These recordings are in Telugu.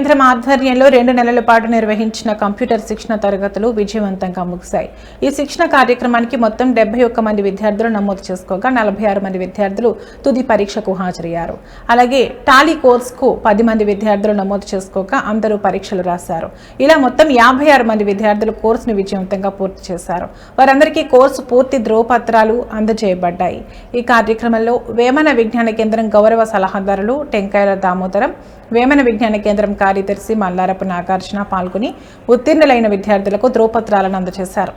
కేంద్రం ఆధ్వర్యంలో 2 నెలల పాటు నిర్వహించిన కంప్యూటర్ శిక్షణ తరగతులు విజయవంతంగా ముగిశాయి. ఈ శిక్షణ కార్యక్రమానికి మొత్తం 71 మంది విద్యార్థులు నమోదు చేసుకోగా 46 మంది విద్యార్థులు తుది పరీక్షకు హాజరయ్యారు. అలాగే టాలీ కోర్సుకు 10 మంది విద్యార్థులు నమోదు చేసుకోగా అందరూ పరీక్షలు రాశారు. ఇలా మొత్తం 56 మంది విద్యార్థులు కోర్సును విజయవంతంగా పూర్తి చేశారు. వారందరికీ కోర్సు పూర్తి ధ్రువపత్రాలు అందజేయబడ్డాయి. ఈ కార్యక్రమంలో వేమన విజ్ఞాన కేంద్రం గౌరవ సలహాదారులు టెంకాయల దామోదరం, వేమన విజ్ఞాన కేంద్రం కార్యదర్శి మల్లారపు నాగార్జున పాల్గొని ఉత్తీర్ణులైన విద్యార్థులకు ధ్రువపత్రాలను అందజేశారు.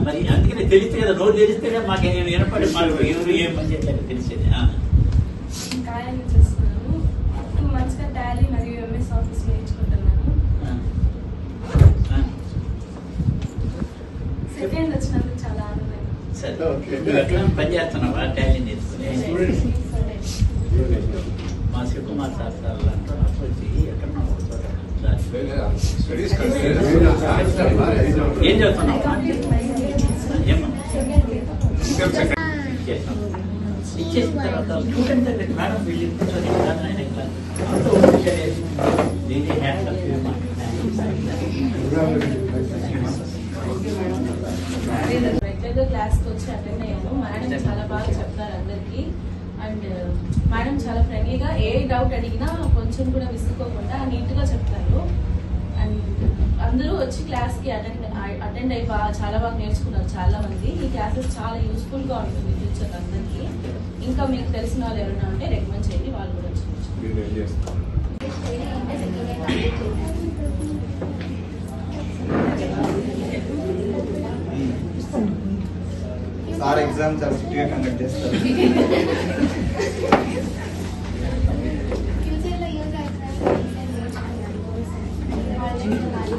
మరి అందుకనే తెలిస్తే కదా, నోరు తెలిస్తేనే మాకు వినపడి మాకు ఎవరు ఏం పని చేయాలి తెలిసేది. నువ్వు ఎట్లా పని చేస్తున్నావా టాలీ నేర్చుకుని? మా శివకుమార్ సార్ ఏం చేస్తున్నావు? ఇచ్చేసిన తర్వాత స్టూడెంట్ దగ్గర మేడం వీళ్ళు కూర్చొని రెగ్యులర్గా క్లాస్కి వచ్చి అటెండ్ అయ్యాను. మేడం చాలా బాగా చెప్తారు అందరికీ. అండ్ మేడం చాలా ఫ్రెండ్లీగా ఏ డౌట్ అడిగినా కొంచెం కూడా విసుక్కోకుండా నీట్గా చెప్తారు. అండ్ అందరూ వచ్చి క్లాస్కి అటెండ్ అయ్యి చాలా బాగా నేర్చుకున్నారు చాలా మంది. ఈ క్లాసెస్ చాలా యూస్ఫుల్గా ఉంటుంది ఫ్యూచర్ అందరికీ. ఇంకా మీకు తెలిసిన వాళ్ళు ఎవరైనా ఉంటే రికమెండ్ చేయండి, వాళ్ళు కూడా వచ్చి. సార్ ఎగ్జామ్ చాలా స్ట్రిక్ట్గా కండక్ట్ చేస్తారు.